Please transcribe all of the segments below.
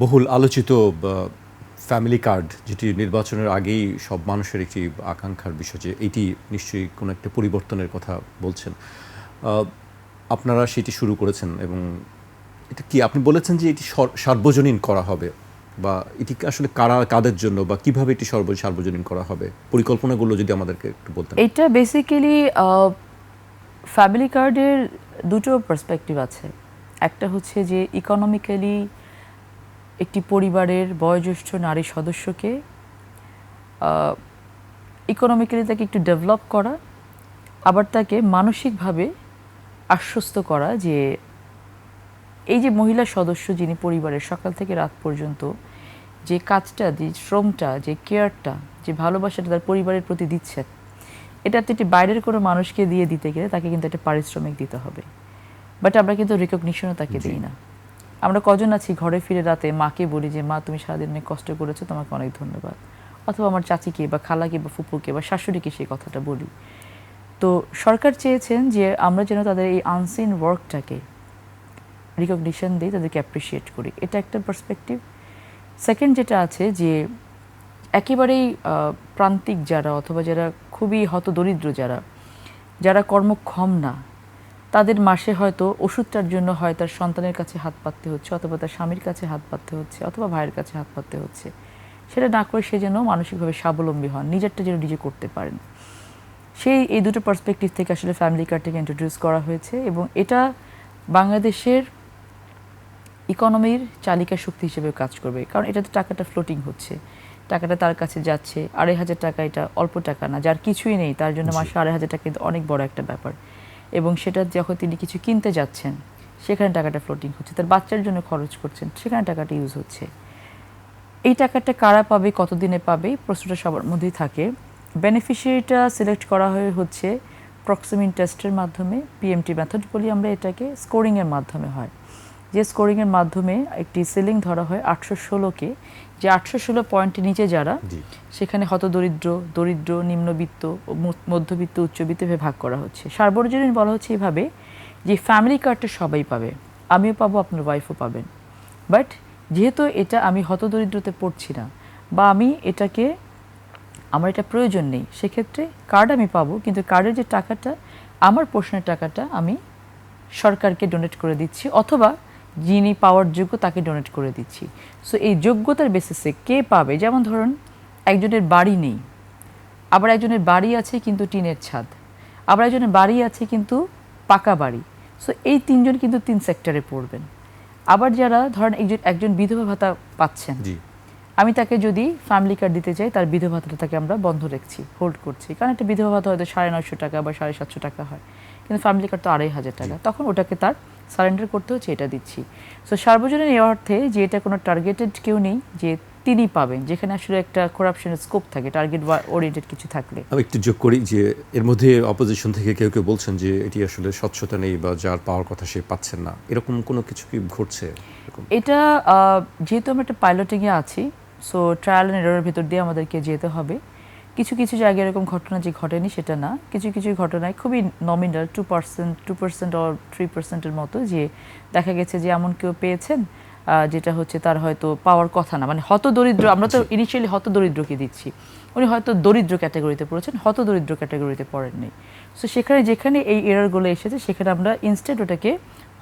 বহুল আলোচিত family card, যেটি নির্বাচনের আগেই সব মানুষের একটি আকাঙ্ক্ষার বিষয়, যে এটি নিশ্চয়ই কোনো একটা পরিবর্তনের কথা বলছেন। আপনারা সেটি শুরু করেছেন এবং এটা কি আপনি বলেছেন যে এটি সার্বজনীন করা হবে, বা এটি আসলে কাদের জন্য বা কিভাবে এটি সার্বজনীন করা হবে, পরিকল্পনাগুলো যদি আমাদেরকে একটু বলতেন। এটা বেসিক্যালি ফ্যামিলি কার্ডের দুটো পার্সপেক্টিভ আছে। একটা হচ্ছে যে ইকোনমিক্যালি একটি পরিবারের বয়োজ্যেষ্ঠ নারী সদস্যকে ইকোনমিক্যালি তাকে একটু ডেভেলপ করা, আবার তাকে মানসিকভাবে আশ্বস্ত করা যে এই যে মহিলা সদস্য যিনি পরিবারের সকাল থেকে রাত পর্যন্ত যে কাজটা, যে শ্রমটা, যে কেয়ারটা, যে ভালোবাসাটা তার পরিবারের প্রতি দিচ্ছেন, এটা তো বাইরের কোনো মানুষকে দিয়ে দিতে গেলে তাকে কিন্তু একটা পারিশ্রমিক দিতে হবে। বাট আমরা কিন্তু রিকগনিশনও তাকে দিই না। আমরা কজন আছি ঘরে ফিরে রাতে মাকে বলি যে মা তুমি সারাদিন অনেক কষ্ট করেছো, তোমাকে অনেক ধন্যবাদ, অথবা আমার চাচিকে বা খালাকে বা ফুপুকে বা শাশুড়িকে সেই কথাটা বলি। তো সরকার চেয়েছেন যে আমরা যেন তাদের এই আনসিন ওয়ার্কটাকে রিকগনিশন দিই, তাদেরকে অ্যাপ্রিসিয়েট করি। এটা একটা পার্সপেক্টিভ। সেকেন্ড যেটা আছে যে একেবারেই প্রান্তিক যারা, অথবা যারা খুবই হতদরিদ্র, যারা কর্মক্ষম না, তাদের মাসে হয়তো ওষুধটার জন্য হয় তার সন্তানের কাছে হাত পাততে হচ্ছে, অথবা তার স্বামীর কাছে হাত পাততে হচ্ছে, অথবা ভাইয়ের কাছে হাত পাততে হচ্ছে। সেটা না করে সে যেন মানসিকভাবে স্বাবলম্বী হন, নিজেরটা যেন নিজে করতে পারেন। এই দুটো পার্সপেক্টিভ থেকে আসলে ফ্যামিলি কার্ডটাকে ইন্ট্রোডিউস করা হয়েছে, এবং এটা বাংলাদেশের ইকোনমির চালিকা শক্তি হিসেবে কাজ করবে। কারণ এটাতে টাকাটা ফ্লোটিং হচ্ছে, টাকাটা তার কাছে যাচ্ছে। ২,৫০০ টাকা এটা অল্প টাকা না, যার কিছুই নেই তার জন্য মাসে ২,৫০০ টাকা কিন্তু অনেক বড় একটা ব্যাপার। এবং সেটা যখন তিনি কিছু কিনতে যাচ্ছেন সেখানে টাকাটা ফ্লোটিং হচ্ছে, তার বাচ্চার জন্য খরচ করছেন সেখানে টাকাটা ইউজ হচ্ছে। এই টাকাটা কারা পাবে, কতদিনে পাবে, প্রশ্নটা সবার মধ্যেই থাকে। বেনিফিশিয়ারিটা সিলেক্ট করা হচ্ছে প্রক্সিমিন টেস্টের মাধ্যমে, পিএমটি মেথড বলি আমরা এটাকে, স্কোরিংয়ের মাধ্যমে হয়। যে স্কোরিংয়ের মাধ্যমে একটি সিলিং ধরা হয় ৮১৬কে, যে ৮১৬ পয়েন্টের নিচে যারা, সেখানে হতদরিদ্র, দরিদ্র, নিম্নবিত্ত, মধ্যবিত্ত, উচ্চবিত্ত ভেবে ভাগ করা হচ্ছে। সার্বজনীন বলা হচ্ছে এভাবে যে ফ্যামিলি কার্ডটা সবাই পাবে, আমিও পাবো, আপনার ওয়াইফও পাবেন। বাট যেহেতু এটা আমি হতদরিদ্রতে পড়ছি না, বা আমি এটাকে আমার এটা প্রয়োজন নেই, সেক্ষেত্রে কার্ড আমি পাবো, কিন্তু কার্ডের যে টাকাটা, আমার পোষণের টাকাটা আমি সরকারকে ডোনেট করে দিচ্ছি, অথবা যিনি পাওয়ার যোগ্য তাকে ডোনেট করে দিচ্ছি। সো এই যোগ্যতার বেসিসে কে পাবে, যেমন ধরুন একজনের বাড়ি নেই, আবার একজনের বাড়ি আছে কিন্তু টিনের ছাদ, আবার একজনের বাড়ি আছে কিন্তু পাকা বাড়ি। সো এই তিনজন কিন্তু ৩ সেক্টরে পড়বেন। আবার যারা ধরেন একজন বিধবা ভাতা পাচ্ছেন, আমি তাকে যদি ফ্যামিলি কার্ড দিতে চাই, তার বিধবা ভাতাটা তাকে আমরা বন্ধ রাখছি, হোল্ড করছি। কারণ একটা বিধবা ভাতা হয়তো ৯৫০ টাকা বা ৭৫০ টাকা হয়, কিন্তু ফ্যামিলি কার্ড তো ২,৫০০ টাকা, তখন ওটাকে তার সারেন্ডার করতে হচ্ছে, এটা দিচ্ছি। সো সার্বজনীন এই অর্থে যে এটা কোনো টার্গেটেড কেউ নেই যে তিনি পাবেন, যেখানে আসলে একটা করাপশনের স্কোপ থাকে, টার্গেট ওরিয়েন্টেড কিছু থাকলে। আমি একটু যোগ করি যে এর মধ্যে অপোজিশন থেকে কেউ কেউ বলছেন যে এটি আসলে স্বচ্ছতা নেই, বা যার পাওয়ার কথা সে পাচ্ছেন না, এরকম কোনো কিছু কি ঘটছে? এটা যেহেতু আমরা একটা পাইলটিংয়ে আছি, সো ট্রায়াল অ্যান্ড এররের ভিতর দিয়ে আমাদেরকে যেতে হবে। কিছু কিছু জায়গায় এরকম ঘটনা যে ঘটেনি সেটা না, কিছু কিছু ঘটনায় খুবই নমিনাল 2% অর 3%-এর মতো, যে দেখা গেছে যে এমন কেউ পেয়েছেন যেটা হচ্ছে তার হয়তো পাওয়ার কথা না, মানে হতদরিদ্র। আমরা তো ইনিশিয়ালি হতদরিদ্রকে দিচ্ছি, উনি হয়তো দরিদ্র ক্যাটাগরিতে পড়েছেন, হতদরিদ্র ক্যাটাগরিতে পড়েননি। সো সেখানে যেখানে এই এররগুলো এসেছে, সেখানে আমরা ইনস্টেড ওটাকে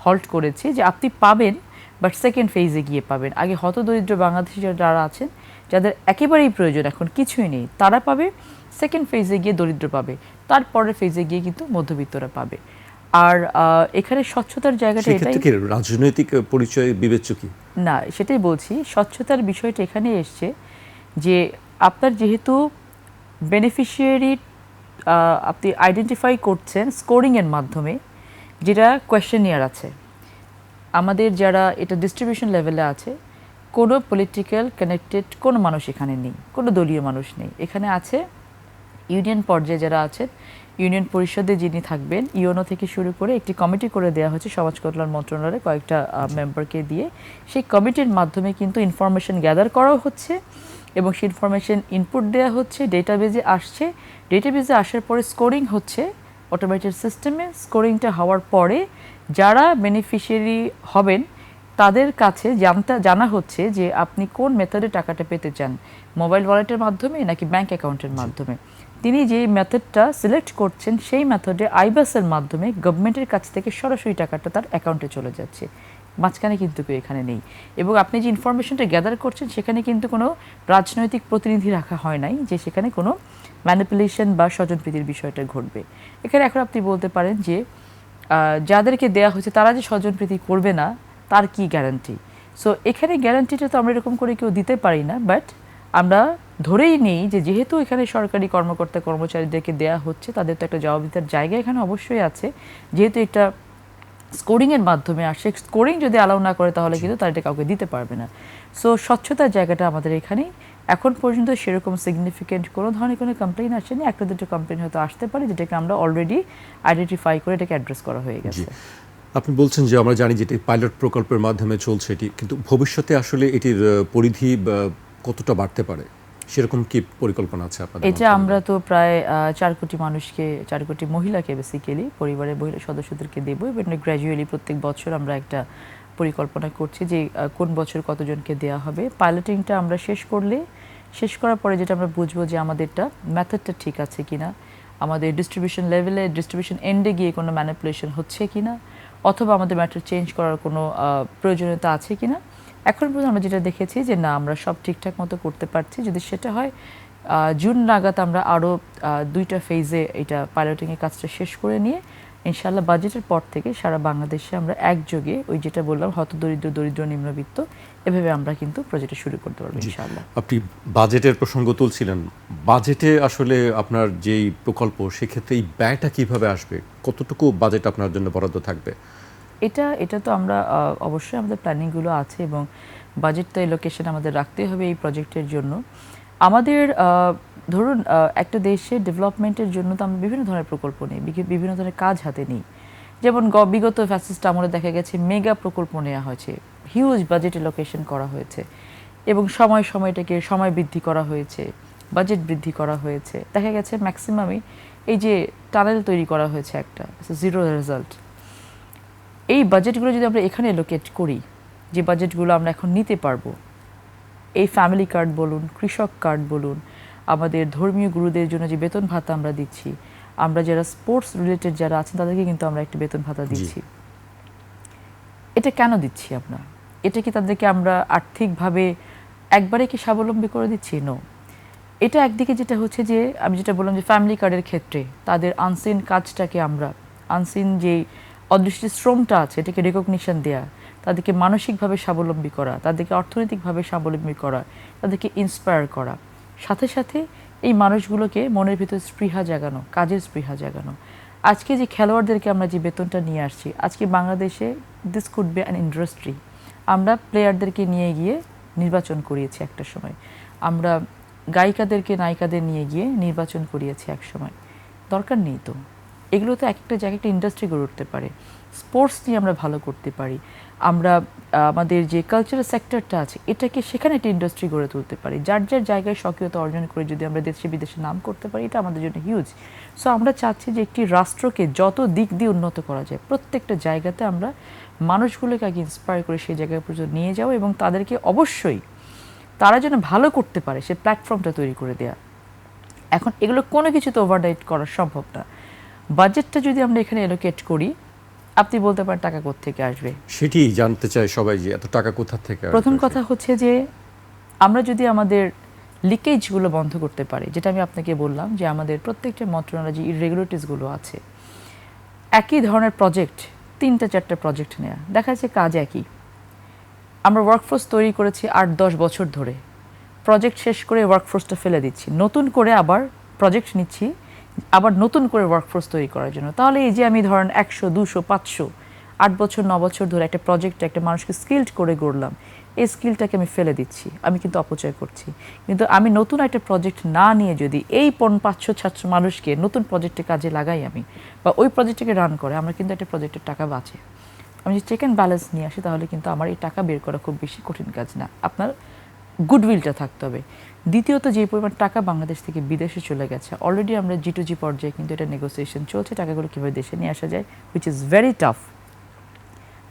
হল্ট করেছি যে আপনি পাবেন, বাট সেকেন্ড ফেজে গিয়ে পাবেন। আগে হতদরিদ্র বাংলাদেশি যারা আছেন, যাদের একেবারেই প্রয়োজন, এখন কিছুই নেই, তারা পাবে। সেকেন্ড ফেজে গিয়ে দরিদ্র পাবে, তারপরের ফেজে গিয়ে কিন্তু মধ্যবিত্তরা পাবে। আর এখানে স্বচ্ছতার জায়গাটা এটাই, রাজনৈতিক পরিচয় বিবেচ্য কি না, সেটাই বলছি। স্বচ্ছতার বিষয়টা এখানে এসছে যে আপনার যেহেতু বেনিফিশিয়ারি আপনি আইডেন্টিফাই করছেন স্কোরিংয়ের মাধ্যমে, যেটা কোয়েশ্চেনিয়ার আছে, আমাদের যারা এটা ডিস্ট্রিবিউশন লেভেলে আছে, কোনো পলিটিক্যাল কানেক্টেড কোনো মানুষ এখানে নেই, কোনো দলীয় মানুষ নেই। এখানে আছে ইউনিয়ন পর্যায়ে যারা আছেন, ইউনিয়ন পরিষদে যিনি থাকবেন, ইউনো থেকে শুরু করে একটি কমিটি করে দেওয়া হচ্ছে সমাজ কল্যাণ মন্ত্রণালয়ে কয়েকটা মেম্বারকে দিয়ে। সেই কমিটির মাধ্যমে কিন্তু ইনফরমেশন গ্যাদার করাও হচ্ছে, এবং সেই ইনফরমেশন ইনপুট দেওয়া হচ্ছে, ডেটাবেজে আসছে, ডেটাবেজে আসার পরে স্কোরিং হচ্ছে অটোমেটেড সিস্টেমে। স্কোরিংটা হওয়ার পরে যারা বেনিফিশিয়ারি হবেন, তাদের কাছে জানা হচ্ছে যে আপনি কোন মেথডে টাকাটা পেতে চান, মোবাইল ওয়ালেটের মাধ্যমে নাকি ব্যাংক অ্যাকাউন্টের মাধ্যমে। তিনি যে মেথডটা সিলেক্ট করছেন সেই মেথডে আইবাসের মাধ্যমে গভর্নমেন্টের কাছ থেকে সরাসরি টাকাটা তার অ্যাকাউন্টে চলে যাচ্ছে, মাঝখানে কিন্তু কেউ এখানে নেই। এবং আপনি যে ইনফরমেশনটা গ্যাদার করছেন সেখানে কিন্তু কোনো রাজনৈতিক প্রতিনিধি রাখা হয় নাই যে সেখানে কোনো ম্যানিপুলেশন বা স্বজনপ্রীতির বিষয়টা ঘটবে। এখানে এখন আপনি বলতে পারেন যে যাদেরকে দেয়া হয়েছে তারা যে স্বজনপ্রীতি করবে না তার কি গ্যারান্টি। সো এখানে গ্যারান্টিটা তো আমরা এরকম করে কেউ দিতে পারি না, বাট আমরা ধরেই নেই যে যেহেতু এখানে সরকারি কর্মকর্তা কর্মচারীদেরকে দেয়া হচ্ছে তাদের তো একটা জবাবদিহিতার জায়গা এখানে অবশ্যই আছে। যেহেতু এটা স্কোরিংয়ের মাধ্যমে আসে, স্কোরিং যদি অ্যালাউ না করে তাহলে কিন্তু তারা এটা কাউকে দিতে পারবে না। সো স্বচ্ছতার জায়গাটা আমাদের এখানেই। এখন পর্যন্ত সেরকম সিগনিফিকেন্ট কোনো ধরনের কোনো কমপ্লেইন আসেনি, একটা দুটো কমপ্লেইন হয়তো আসতে পারে যেটাকে আমরা অলরেডি আইডেন্টিফাই করে এটাকে অ্যাড্রেস করা হয়ে গেছে। আপনি বলছেন যে আমরা জানি যে এটি পাইলট প্রকল্পের মাধ্যমে চলছে এটি, কিন্তু ভবিষ্যতে আসলে এটির পরিধি কতটা বাড়তে পারে সেরকম কি পরিকল্পনা আছে আপনাদের? এটা আমরা তো প্রায় 4 কোটি মানুষকে, 4 কোটি মহিলাকে বেসিক্যালি পরিবারের মহিলা সদস্যদেরকে দেবো এবং গ্র্যাজুয়ালি প্রত্যেক বছর আমরা একটা পরিকল্পনা করছি যে কোন বছর কতজনকে দেওয়া হবে। পাইলটিংটা আমরা শেষ করার পরে যেটা আমরা বুঝবো যে আমাদেরটা মেথডটা ঠিক আছে কিনা, আমাদের ডিস্ট্রিবিউশন লেভেলে ডিস্ট্রিবিউশন এন্ডে গিয়ে কোনো ম্যানিপুলেশন হচ্ছে কিনা, অথবা আমাদের ম্যাটার চেঞ্জ করার কোনো প্রয়োজনীয়তা আছে কিনা। এখন পর্যন্ত আমরা যেটা দেখেছি যে না, আমরা সব ঠিকঠাক মতো করতে পারছি। যদি সেটা হয় জুন নাগাদ আমরা আরও 2টা ফেজে এটা পাইলটিংয়ের কাজটা শেষ করে নিয়ে ইনশাআল্লাহ বাজেটের পর থেকে সারা বাংলাদেশে আমরা একযোগে ওই যেটা বললাম হতদরিদ্র, দরিদ্র, নিম্নবিত্ত, এভাবে আমরা কিন্তু প্রজেক্টটা শুরু করতে পারবো ইনশাআল্লাহ। আপনি বাজেটের প্রসঙ্গ তুলছিলেন, বাজেটে আসলে আপনার যেই প্রকল্প সেক্ষেত্রে এই ব্যয়টা কিভাবে আসবে, কতটুকু বাজেট আপনার জন্য বরাদ্দ থাকবে? এটা তো আমরা অবশ্যই আমাদের প্ল্যানিংগুলো আছে এবং বাজেট তো এলোকেশন আমাদের রাখতে হবে এই প্রজেক্টের জন্য। আমাদের ধরুন একটা দেশের ডেভেলপমেন্টের জন্য তো আমরা বিভিন্ন ধরনের প্রকল্প নিই, বিভিন্ন ধরনের কাজ হাতে নিই। যেমন বিগত ফ্যাসিস্ট আমলে দেখা গেছে মেগা প্রকল্প নেওয়া হয়েছে, হিউজ বাজেট এলোকেশন করা হয়েছে এবং সময়টাকে সময় বৃদ্ধি করা হয়েছে, বাজেট বৃদ্ধি করা হয়েছে। দেখা গেছে ম্যাক্সিমামই এই যে টানেল তৈরি করা হয়েছে একটা, জিরো রেজাল্ট। এই বাজেটগুলো যদি আমরা এখানে এলোকেট করি, যে বাজেটগুলো আমরা এখন নিতে পারবো, এই ফ্যামিলি কার্ড বলুন, কৃষক কার্ড বলুন, আমাদের ধর্মীয় গুরুদের জন্য যে বেতন ভাতা আমরা দিচ্ছি, আমরা যারা স্পোর্টস রিলেটেড যারা আছেন তাদেরকে কিন্তু আমরা একটা বেতন ভাতা দিচ্ছি। এটা কেন দিচ্ছি আমরা? এটা কি তাদেরকে আমরা আর্থিকভাবে একবারে কি স্বাবলম্বী করে দিচ্ছি? নো। এটা একদিকে যেটা হচ্ছে যে আমি যেটা বললাম যে ফ্যামিলি কার্ডের ক্ষেত্রে তাদের আনসিন কাজটাকে আমরা, আনসিন যে অদৃশ্য শ্রমটা আছে এটাকে রেকগনিশন দেয়া, তাদেরকে মানসিকভাবে স্বাবলম্বী করা, তাদেরকে অর্থনৈতিকভাবে স্বাবলম্বী করা, তাদেরকে ইন্সপায়ার করা, সাথে সাথে এই মানুষগুলোকে মনের ভিতর স্পৃহা জাগানো, কাজের স্পৃহা জাগানো। আজকে যে খেলোয়াড়দেরকে আমরা যে বেতনটা নিয়ে আসছি, আজকে বাংলাদেশে this could be an industry. আমরা প্লেয়ারদেরকে নিয়ে গিয়ে নির্বাচন করিয়েছি একটা সময়, আমরা গায়িকাদেরকে নায়িকাদের নিয়ে গিয়ে নির্বাচন করিয়েছি এক সময়। দরকার নেই তো, এগুলো তো এক একটা জায়গায় একটা ইন্ডাস্ট্রি গড়ে উঠতে পারে। স্পোর্টস নিয়ে আমরা ভালো করতে পারি, আমরা আমাদের যে কালচারাল সেক্টরটা আছে এটাকে সেখানে একটা ইন্ডাস্ট্রি গড়ে তুলতে পারি। যার যার জায়গায় স্বকীয়তা অর্জন করে যদি আমরা দেশে বিদেশে নাম করতে পারি, এটা আমাদের জন্য হিউজ। সো আমরা চাচ্ছি যে একটি রাষ্ট্রকে যত দিক দিয়ে উন্নত করা যায় প্রত্যেকটা জায়গাতে আমরা মানুষগুলোকে আগে ইন্সপায়ার করে সেই জায়গায় পর্যন্ত নিয়ে যাও এবং তাদেরকে অবশ্যই তারা যেন ভালো করতে পারে সে প্ল্যাটফর্মটা তৈরি করে দেয়া। এখন এগুলো কোনো কিছু তো ওভাররাইট করা সম্ভব না। বাজেটটা যদি আমরা এখানে এলোকেট করি, আপনি বলতে পারেন টাকা কোত্থেকে আসবে, সেটি জানতে চায় সবাই যে এত টাকা কোথা থেকে আসবে। প্রথম কথা হচ্ছে যে আমরা যদি আমাদের লিকেজগুলো বন্ধ করতে পারি, যেটা আমি আপনাকে বললাম যে আমাদের প্রত্যেকটা মন্ত্রণালয়ে যে ইরেগুলারিটিসগুলো আছে, একই ধরনের প্রজেক্ট 3-4টা প্রজেক্ট নেওয়া, দেখা যাচ্ছে কাজ একই। আমরা ওয়ার্কফোর্স তৈরি করেছি 8-10 বছর ধরে, প্রজেক্ট শেষ করে ওয়ার্কফোর্সটা ফেলে দিচ্ছি, নতুন করে আবার প্রজেক্ট নিচ্ছি আবার নতুন করে ওয়ার্কফোর্স তৈরি করার জন্য। তাহলে এই যে আমি ধরেন 100, 200, 500, 8 বছর 9 বছর ধরে একটা প্রজেক্টে একটা মানুষকে স্কিল্ড করে গড়লাম, এই স্কিলটাকে আমি ফেলে দিচ্ছি, আমি কিন্তু অপচয় করছি। কিন্তু আমি নতুন একটা প্রজেক্ট না নিয়ে যদি এই 500-600 মানুষকে নতুন প্রজেক্টে কাজে লাগাই আমি, বা ওই প্রজেক্টটাকে রান করে, আমরা কিন্তু একটা প্রজেক্টের টাকা বাঁচে। আমি যদি চেক অ্যান্ড ব্যালেন্স নিয়ে আসি তাহলে কিন্তু আমার এই টাকা বের করা খুব বেশি কঠিন কাজ না, আপনার গুডউইলটা থাকতে হবে। দ্বিতীয়ত, যে পরিমাণ টাকা বাংলাদেশ থেকে বিদেশে চলে গেছে, অলরেডি আমরা G2G পর্যায়ে কিন্তু এটা নেগোসিয়েশন চলছে, টাকাগুলো কীভাবে দেশে নিয়ে আসা যায়, হুইচ ইজ ভেরি টাফ।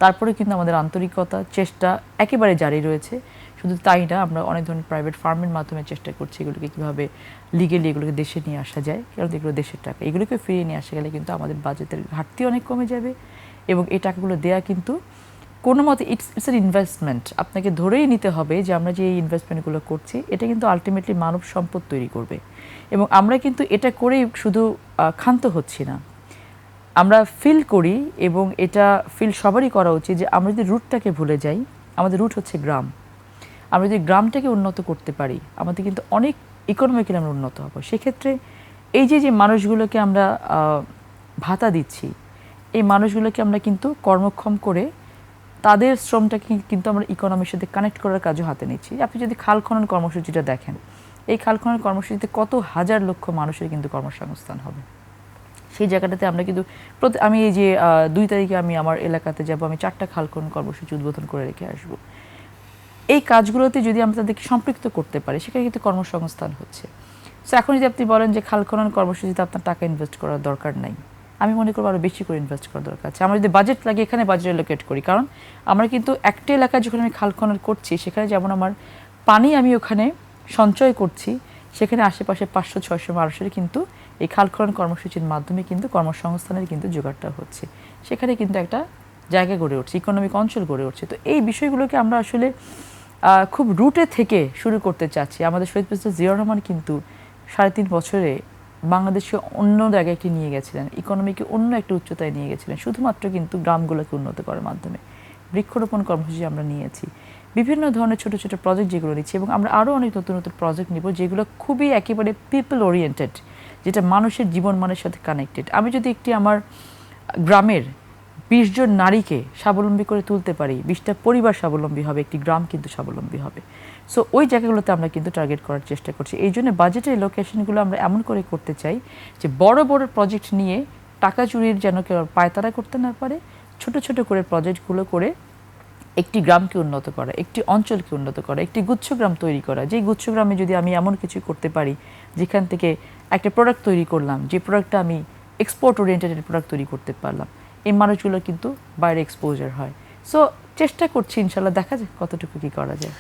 তারপরে কিন্তু আমাদের আন্তরিকতা চেষ্টা একেবারে জারি রয়েছে। শুধু তাই না, আমরা অনেক ধরনের প্রাইভেট ফার্মের মাধ্যমে চেষ্টা করছি এগুলোকে কীভাবে লিগেলি এগুলোকে দেশে নিয়ে আসা যায়, কারণ এগুলো দেশের টাকা, এগুলোকে ফিরিয়ে নিয়ে আসা গেলে কিন্তু আমাদের বাজেটের ঘাটতি অনেক কমে যাবে এবং এই টাকাগুলো দেয়া কিন্তু কোনো মতে ইটস এন ইনভেস্টমেন্ট। আপনাকে ধরেই নিতে হবে যে আমরা যে এই ইনভেস্টমেন্টগুলো করছি এটা কিন্তু আলটিমেটলি মানব সম্পদ তৈরি করবে এবং আমরা কিন্তু এটা করেই শুধু ক্ষান্ত হচ্ছি না, আমরা ফিল করি এবং এটা ফিল সবারই করা উচিত যে আমরা যদি রুটটাকে ভুলে যাই, আমাদের রুট হচ্ছে গ্রাম, আমরা যদি গ্রামটাকে উন্নত করতে পারি আমাদের কিন্তু অনেক ইকোনমিক্যালি আমরা উন্নত হব। সেক্ষেত্রে এই যে মানুষগুলোকে আমরা ভাতা দিচ্ছি, এই মানুষগুলোকে আমরা কিন্তু কর্মক্ষম করে তাদের শ্রমটাকে কিন্তু আমরা ইকোনমির সাথে কানেক্ট করার কাজও হাতে নিচ্ছি। আপনি যদি খাল খনন কর্মসূচিটা দেখেন, এই খাল খনন কর্মসূচিতে কত হাজার লক্ষ মানুষের কিন্তু কর্মসংস্থান হবে। সেই জায়গাটাতে আমরা কিন্তু আমি এই যে 2 তারিখে আমি আমার এলাকাতে যাব, আমি 4টা খাল খনন কর্মসূচি উদ্বোধন করে রেখে আসব। এই কাজগুলোতে যদি আমরা তাদেরকে সম্পৃক্ত করতে পারি সেখানে কিন্তু কর্মসংস্থান হচ্ছে। সো এখন যদি আপনি বলেন যে খাল খনন কর্মসূচিতে আপনার টাকা ইনভেস্ট করার দরকার নাই, আমি মনে করবো আরও বেশি করে ইনভেস্ট করার দরকার আছে। আমরা যদি বাজেট লাগে এখানে বাজেট অ্যালোকেট করি, কারণ আমরা কিন্তু একটা এলাকায় যখন আমি খাল খনন করছি সেখানে যেমন আমার পানি আমি ওখানে সঞ্চয় করছি, সেখানে আশেপাশে 500-600 মানুষের কিন্তু এই খাল খনন কর্মসূচির মাধ্যমে কিন্তু কর্মসংস্থানের কিন্তু জোগাড়টা হচ্ছে, সেখানে কিন্তু একটা জায়গা গড়ে উঠছে, ইকোনমিক অঞ্চল গড়ে উঠছে। তো এই বিষয়গুলোকে আমরা আসলে খুব রুটে থেকে শুরু করতে চাচ্ছি। আমাদের শহীদ প্রেসিডেন্ট জিয়াউর রহমান কিন্তু 3.5 বছরে বাংলাদেশকে অন্য জায়গায় একটি নিয়ে গেছিলেন, ইকোনমিকে অন্য একটা উচ্চতায় নিয়ে গেছিলেন, শুধুমাত্র কিন্তু গ্রামগুলোকে উন্নত করার মাধ্যমে। বৃক্ষরোপণ কর্মসূচি আমরা নিয়েছি, বিভিন্ন ধরনের ছোট ছোট প্রজেক্ট যেগুলো নিচ্ছি এবং আমরা আরও অনেক নতুন নতুন প্রজেক্ট নিব যেগুলো খুবই একেবারে পিপল ওরিয়েন্টেড, যেটা মানুষের জীবনমানের সাথে কানেক্টেড। আমি যদি একটি আমার গ্রামের 20 জন নারীকে স্বাবলম্বী করে তুলতে পারি, 20টা পরিবার স্বাবলম্বী হবে, একটি গ্রাম কিন্তু স্বাবলম্বী হবে। সো ওই জায়গাগুলোতে আমরা কিন্তু টার্গেট করার চেষ্টা করছি। এই জন্য বাজেটের লোকেশনগুলো আমরা এমন করে করতে চাই যে বড় বড় প্রজেক্ট নিয়ে টাকা চুরির যেন কেউ পায়তারা করতে না পারে, ছোট ছোট করে প্রজেক্টগুলো করে একটি গ্রামকে উন্নত করা, একটি অঞ্চলকে উন্নত করা, একটি গুচ্ছগ্রাম তৈরি করা। যেই গুচ্ছগ্রামে যদি আমি এমন কিছু করতে পারি যেখান থেকে একটা প্রোডাক্ট তৈরি করলাম, যে প্রোডাক্টটা আমি এক্সপোর্ট ওরিয়েন্টেড প্রোডাক্ট তৈরি করতে পারলাম, এই মানুষগুলো কিন্তু বাইরে এক্সপোজার হয়। সো চেষ্টা করছি, ইনশাল্লাহ দেখা যাক কতটুকু কী করা যায়।